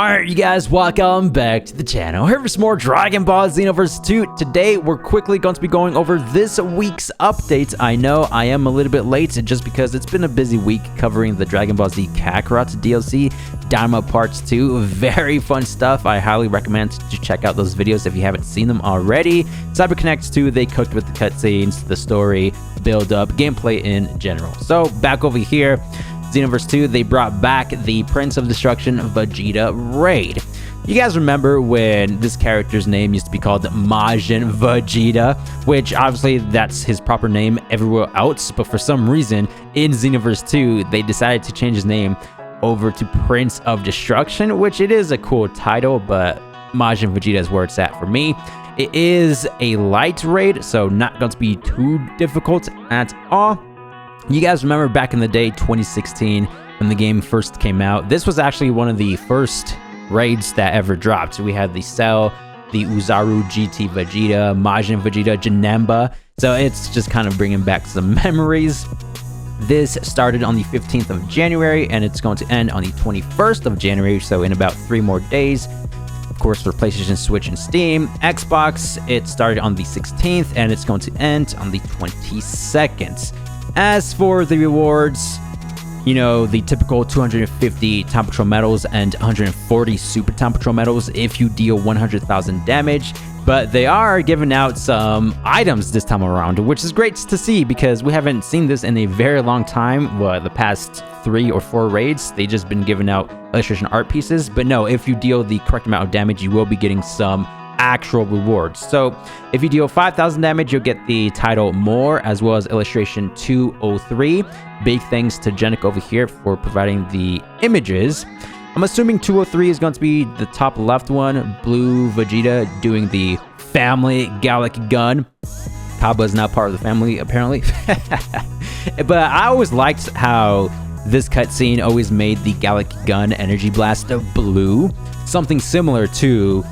Alright, you guys, welcome back to the channel. Here for some more Dragon Ball Xenoverse 2. Today, we're quickly going to be going over this week's updates. I know I am a little bit late just because it's been a busy week covering the Dragon Ball Z Kakarot DLC, Dynamo Parts 2. Very fun stuff. I highly recommend to check out those videos if you haven't seen them already. CyberConnect 2, they cooked with the cutscenes, the story, build-up, gameplay in general. So, back over here. Xenoverse 2, they brought back the Prince of Destruction Vegeta raid. You guys remember when this character's name used to be called Majin Vegeta, which obviously that's his proper name everywhere else, but for some reason in Xenoverse 2, they decided to change his name over to Prince of Destruction, which it is a cool title, but Majin Vegeta is where it's at for me. It is a light raid, so not going to be too difficult at all. You guys remember back in the day, 2016, when the game first came out, this was actually one of the first raids that ever dropped. So we had the Cell, the Uzaru GT Vegeta, Majin Vegeta, Janemba. So it's just kind of bringing back some memories. This started on the 15th of January, and it's going to end on the 21st of January, so in about 3 more days. Of course, for PlayStation, Switch, and Steam. Xbox, it started on the 16th, and it's going to end on the 22nd. As for the rewards, you know, the typical 250 Time Patrol medals and 140 Super Time Patrol medals if you deal 100,000 damage. But they are giving out some items this time around, which is great to see because we haven't seen this in a very long time. Well, the past 3 or 4 raids, they've just been giving out illustration art pieces. But no, if you deal the correct amount of damage, you will be getting some actual rewards. So if you deal 5,000 damage, you'll get the title More, as well as illustration 203. Big thanks to Genic over here for providing the images. I'm assuming 203 is going to be the top left one. Blue Vegeta doing the family Gallic gun. Kaba is now part of the family, apparently. But I always liked how this cutscene always made the Gallic gun energy blast blue. Something similar to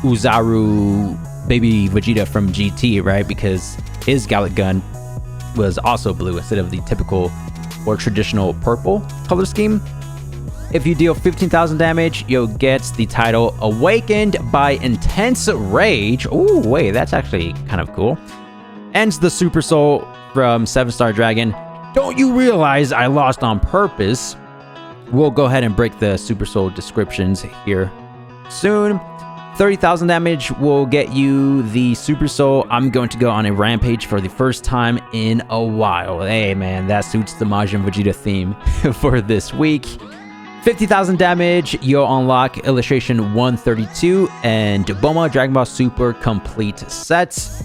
Uzaru Baby Vegeta from GT, right? Because his Gallic gun was also blue instead of the typical or traditional purple color scheme. If you deal 15,000 damage, you'll get the title Awakened by Intense Rage. Oh, wait, that's actually kind of cool. Ends the Super Soul from 7-Star Dragon. Don't you realize I lost on purpose? We'll go ahead and break the Super Soul descriptions here soon. 30,000 damage will get you the Super Soul. I'm going to go on a rampage for the first time in a while. Hey man, that suits the Majin Vegeta theme for this week. 50,000 damage, you'll unlock illustration 132 and Bulma Dragon Ball Super complete sets.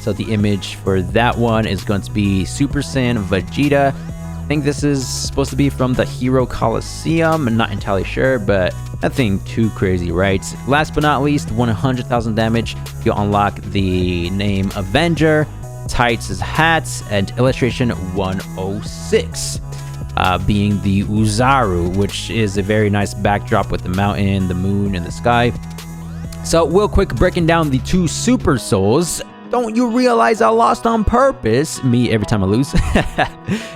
So the image for that one is going to be Super Saiyan Vegeta. I think this is supposed to be from the Hero Coliseum. I'm not entirely sure, but nothing too crazy, right? Last but not least, 100,000 damage. You'll unlock the name Avenger, Tights' hats, and illustration 106, being the Uzaru, which is a very nice backdrop with the mountain, the moon, and the sky. So real quick, breaking down the 2 Super Souls. Don't you realize I lost on purpose? Me every time I lose.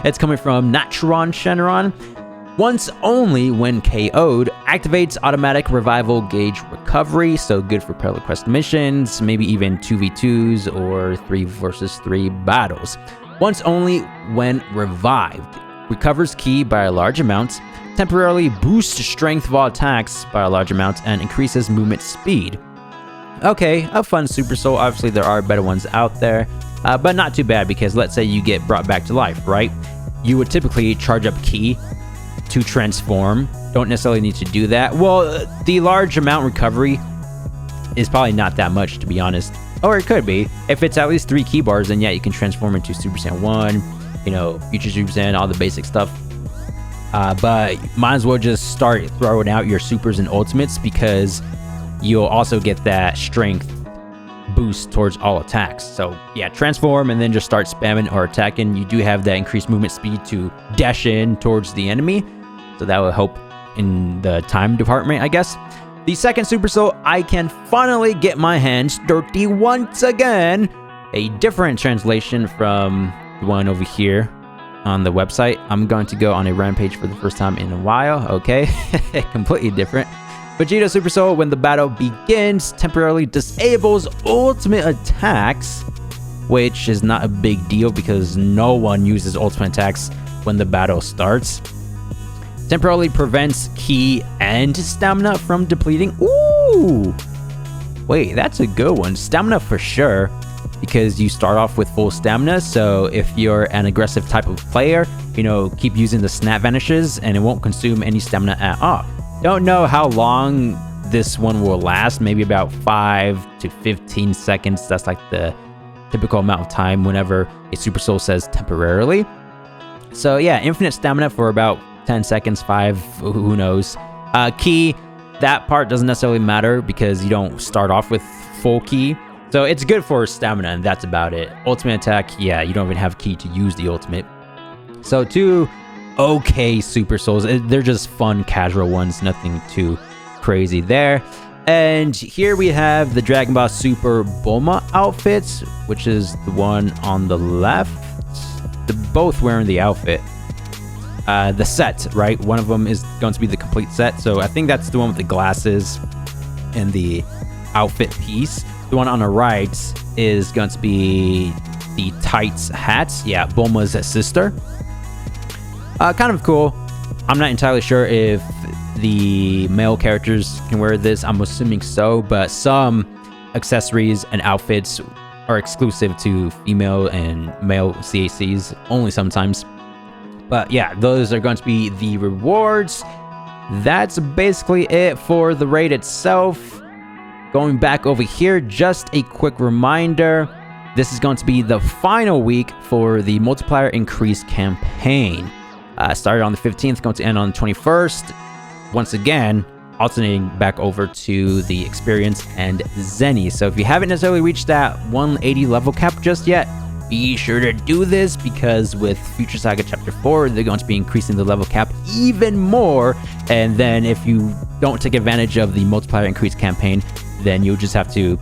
It's coming from Natron Shenron. Once only when KO'd, activates automatic revival gauge recovery, so good for Parallel Quest missions, maybe even 2v2s or 3 versus 3 battles. Once only when revived. Recovers ki by a large amount, temporarily boosts strength of all attacks by a large amount, and increases movement speed. Okay, a fun Super Soul. Obviously, there are better ones out there, but not too bad because let's say you get brought back to life, right? You would typically charge up ki to transform. Don't necessarily need to do that. Well, the large amount recovery is probably not that much, to be honest. Or it could be. If it's at least 3 ki bars, then yeah, you can transform into Super Saiyan 1, you know, Future Super Saiyan, all the basic stuff. But might as well just start throwing out your supers and ultimates because you'll also get that strength boost towards all attacks. So yeah, transform and then just start spamming or attacking. You do have that increased movement speed to dash in towards the enemy, so that will help in the time department, I guess. The second Super Soul, I can finally get my hands dirty once again. A different translation from the one over here on the website. I'm going to go on a rampage for the first time in a while. Okay, completely different. Vegeta Super Soul, when the battle begins, temporarily disables ultimate attacks, which is not a big deal because no one uses ultimate attacks when the battle starts. Temporarily prevents ki and stamina from depleting. Ooh! Wait, that's a good one. Stamina for sure, because you start off with full stamina, so if you're an aggressive type of player, you know, keep using the snap vanishes and it won't consume any stamina at all. Don't know how long this one will last, maybe about 5 to 15 seconds. That's like the typical amount of time whenever a Super Soul says temporarily. So yeah, infinite stamina for about 10 seconds, 5, who knows. Ki, that part doesn't necessarily matter because you don't start off with full ki. So it's good for stamina and that's about it. Ultimate attack, yeah, you don't even have ki to use the ultimate. So 2 okay Super Souls. They're just fun, casual ones, nothing too crazy there. And here we have the Dragon Ball Super Bulma outfits, which is the one on the left. They're both wearing the outfit. The set, right? One of them is going to be the complete set. So I think that's the one with the glasses and the outfit piece. The one on the right is going to be the tights hats. Yeah, Bulma's sister. Kind of cool. I'm not entirely sure if the male characters can wear this. I'm assuming so, but some accessories and outfits are exclusive to female and male CACs only sometimes. But yeah, those are going to be the rewards. That's basically it for the raid itself. Going back over here, just a quick reminder. This is going to be the final week for the multiplier increase campaign. Started on the 15th, going to end on the 21st. Once again, alternating back over to the experience and Zenny. So if you haven't necessarily reached that 180 level cap just yet, be sure to do this because with Future Saga Chapter 4, they're going to be increasing the level cap even more. And then if you don't take advantage of the multiplier increase campaign, then you'll just have to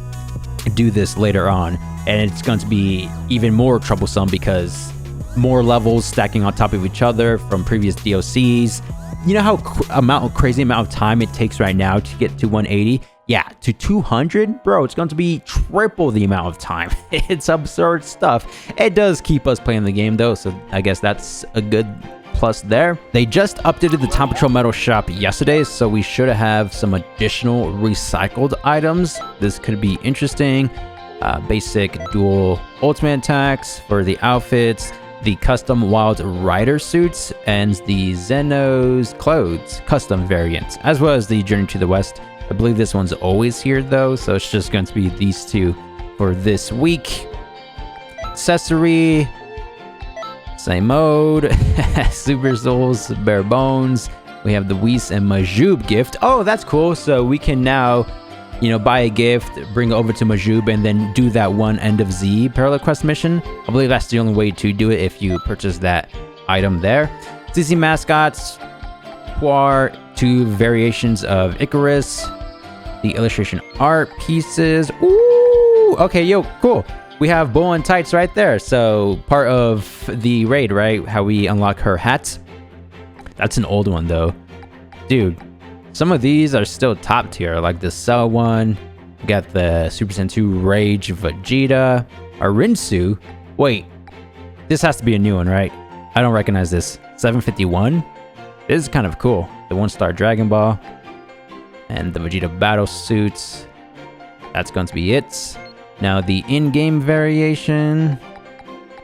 do this later on. And it's going to be even more troublesome because more levels stacking on top of each other from previous DLCs. You know how crazy amount of time it takes right now to get to 180? Yeah, to 200? Bro, it's going to be triple the amount of time. It's absurd stuff. It does keep us playing the game though, so I guess that's a good plus there. They just updated the Time Patrol Metal Shop yesterday, so we should have some additional recycled items. This could be interesting. Basic dual ultimate attacks for the outfits, the custom Wild Rider suits, and the Xeno's clothes custom variants, as well as the Journey to the West. I believe this one's always here though, so it's just going to be these two for this week. Accessory, same mode, Super Souls, bare bones. We have the Whis and Majub gift. Oh, that's cool. So we can now, you know, buy a gift, bring it over to Majub, and then do that one End of Z parallel quest mission. I believe that's the only way to do it if you purchase that item there. CC mascots, Poir, 2 variations of Icarus, the illustration art pieces. Ooh, okay, yo, cool. We have Bulma and tights right there. So part of the raid, right? How we unlock her hat. That's an old one though. Dude, some of these are still top tier, like the Cell one. We got the Super Saiyan 2 Rage Vegeta. Arinsu. Wait, this has to be a new one, right? I don't recognize this. 751. This is kind of cool. The 1-star Dragon Ball. And the Vegeta battle suits. That's going to be it. Now the in-game variation.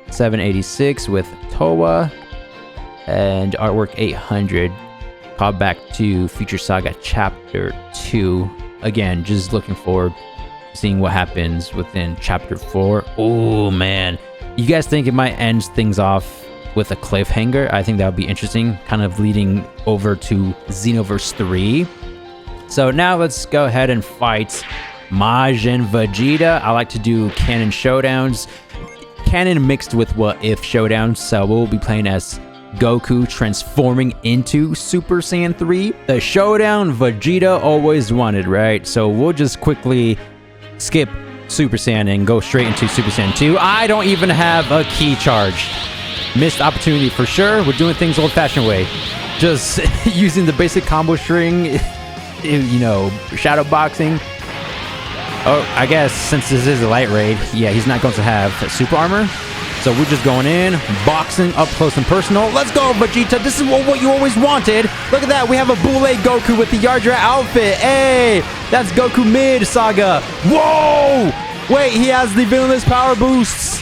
786 with Towa. And artwork 800. Call back to Future Saga Chapter 2. Again, just looking forward to seeing what happens within Chapter 4. Oh, man. You guys think it might end things off with a cliffhanger? I think that would be interesting, kind of leading over to Xenoverse 3. So now let's go ahead and fight Majin Vegeta. I like to do canon showdowns. Canon mixed with what if showdowns. So we'll be playing as Goku transforming into Super Saiyan 3. The showdown Vegeta always wanted, right? So we'll just quickly skip Super Saiyan and go straight into Super Saiyan 2. I don't even have a key charge. Missed opportunity for sure. We're doing things old-fashioned way. Just using the basic combo string you know, shadow boxing. Oh, I guess since this is a light raid, yeah, he's not going to have super armor. So we're just going in, boxing up close and personal. Let's go, Vegeta. This is what you always wanted. Look at that. We have a Boule Goku with the Yardra outfit. Hey, that's Goku Mid Saga. Whoa! Wait, he has the villainous power boosts.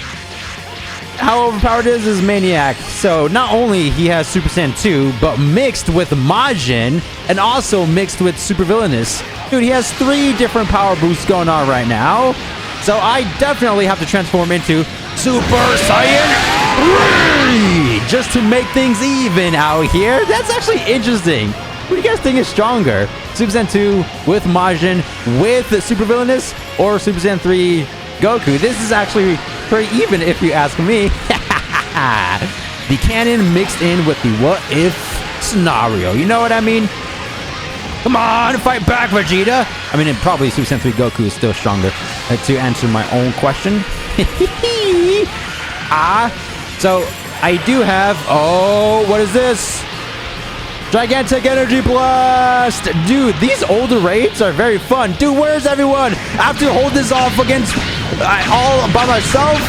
How overpowered is his Maniac? So not only he has Super Saiyan 2, but mixed with Majin and also mixed with Super Villainous. Dude, he has 3 different power boosts going on right now. So I definitely have to transform into Super Saiyan 3 just to make things even out here. That's actually interesting. What do you guys think is stronger? Super Saiyan 2 with Majin with Super Villainous or Super Saiyan 3 Goku? This is actually pretty even if you ask me. The canon mixed in with the what if scenario. You know what I mean? Come on, fight back, Vegeta. I mean, probably Super Saiyan 3 Goku is still stronger. To answer my own question. So I do have, oh, what is this? Gigantic Energy Blast! Dude, these older raids are very fun. Dude, where's everyone? I have to hold this off against all by myself.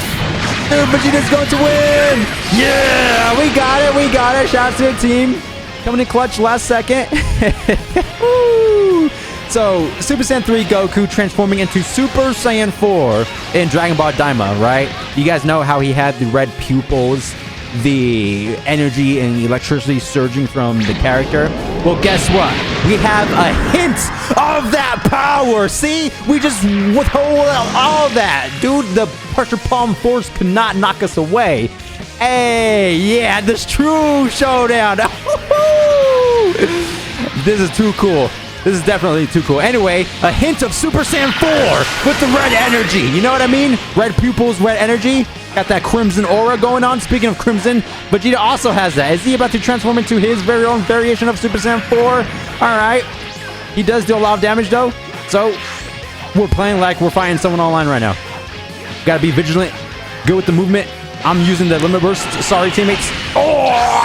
Dude, Vegeta's going to win! Yeah, we got it, we got it. Shout out to the team. Coming in clutch last second. So, Super Saiyan 3 Goku transforming into Super Saiyan 4 in Dragon Ball Daima, right? You guys know how he had the red pupils, the energy and electricity surging from the character? Well, guess what? We have a hint of that power. See? We just withhold all that. Dude, the pressure palm force could not knock us away. Hey, yeah, this true showdown. This is too cool. This is definitely too cool. Anyway, a hint of Super Saiyan 4 with the red energy. You know what I mean? Red pupils, red energy. Got that crimson aura going on. Speaking of crimson, Vegeta also has that. Is he about to transform into his very own variation of Super Saiyan 4? All right. He does do a lot of damage, though. So, we're playing like we're fighting someone online right now. Gotta be vigilant. Good with the movement. I'm using the limit burst. Sorry, teammates. Oh!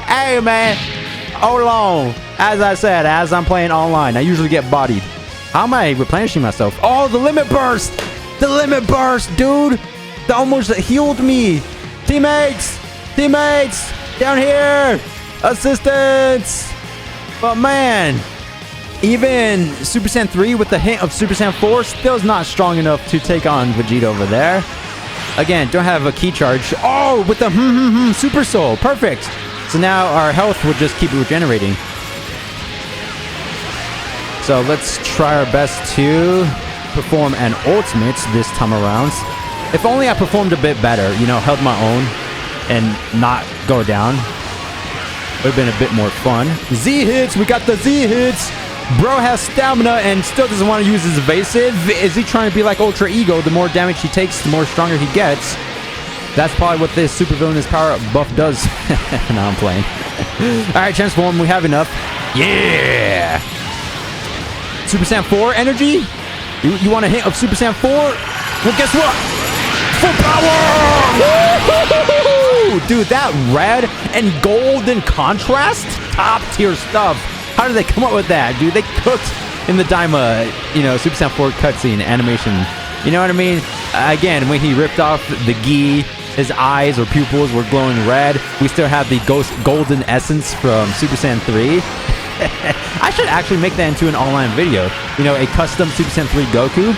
Hey, man. Hold on. As I said, as I'm playing online, I usually get bodied. How am I replenishing myself? Oh, the limit burst. The limit burst, dude. That almost healed me. Teammates. Teammates. Down here. Assistance. But man, even Super Saiyan 3 with the hint of Super Saiyan 4 still is not strong enough to take on Vegeta over there. Again, don't have a key charge. Oh, with the Super Soul. Perfect. So now our health will just keep regenerating. So let's try our best to perform an ultimate this time around. If only I performed a bit better, you know, held my own and not go down. Would have been a bit more fun. Z hits. We got the Z hits. Bro has stamina and still doesn't want to use his evasive. Is he trying to be like Ultra Ego? The more damage he takes, the more stronger he gets. That's probably what this super villainous power buff does. Now I'm playing. Alright, transform. We have enough. Yeah! Super Saiyan 4 energy? You want a hint of Super Saiyan 4? Well, guess what? Full power! Dude, that red and golden contrast? Top tier stuff. How did they come up with that, dude? They cooked in the Daima, you know, Super Saiyan 4 cutscene animation. You know what I mean? Again, when he ripped off the gi, his eyes or pupils were glowing red. We still have the golden essence from Super Saiyan 3. I should actually make that into an online video. You know, a custom Super Saiyan 3 Goku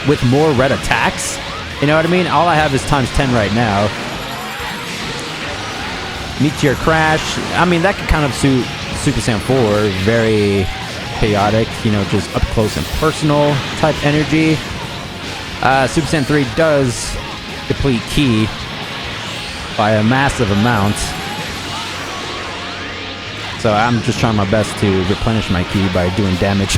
with more red attacks. You know what I mean? All I have is times 10 right now. Meteor Crash. I mean, that could kind of suit Super Saiyan 4. Very chaotic, you know, just up close and personal type energy. Super Saiyan 3 does deplete ki by a massive amount. So I'm just trying my best to replenish my ki by doing damage.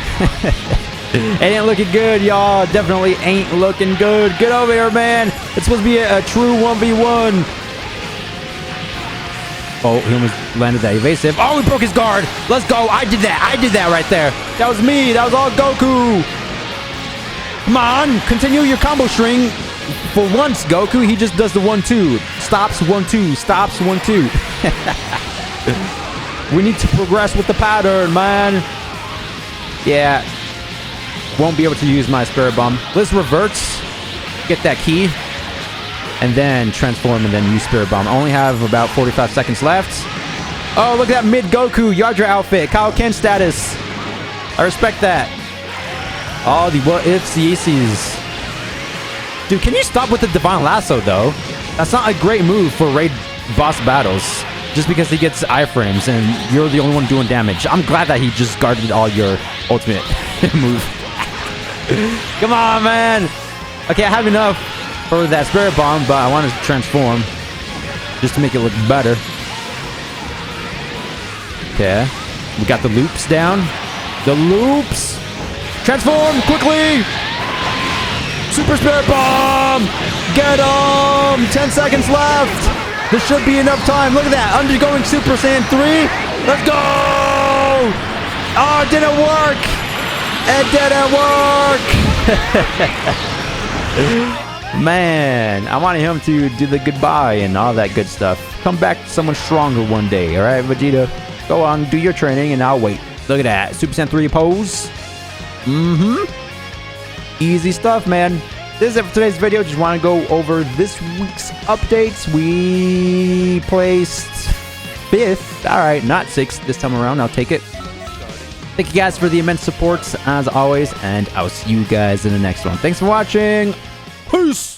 It ain't looking good, y'all. Definitely ain't looking good. Get over here, man. It's supposed to be a true 1v1. Oh, he almost landed that evasive. Oh, he broke his guard. Let's go. I did that. I did that right there. That was me. That was all Goku. Come on. Continue your combo string. For once, Goku, he just does the 1-2. Stops 1-2. Stops 1-2. We need to progress with the pattern, man. Yeah. Won't be able to use my Spirit Bomb. Let's revert. Get that key. And then transform and then use Spirit Bomb. I only have about 45 seconds left. Oh, look at that mid-Goku Yardra outfit. Kaioken status. I respect that. Oh, the what-ifs, the yeeses. Dude, can you stop with the Divine Lasso, though? That's not a great move for raid boss battles. Just because he gets iframes and you're the only one doing damage. I'm glad that he just guarded all your ultimate move. Come on, man. Okay, I have enough for that Spirit Bomb, but I want to transform just to make it look better. Okay. We got the loops down. The loops. Transform quickly. Super Spirit Bomb. Get him. 10 seconds left. There should be enough time. Look at that. Undergoing Super Saiyan 3. Let's go. Oh, it didn't work. It didn't work. Man, I wanted him to do the goodbye and all that good stuff. Come back to someone stronger one day. All right, Vegeta. Go on, do your training, and I'll wait. Look at that. Super Saiyan 3 pose. Easy stuff, man. This is it for today's video. Just want to go over this week's updates. We placed 5th. All right, not 6th this time around. I'll take it. Thank you guys for the immense support, as always, and I'll see you guys in the next one. Thanks for watching. Peace!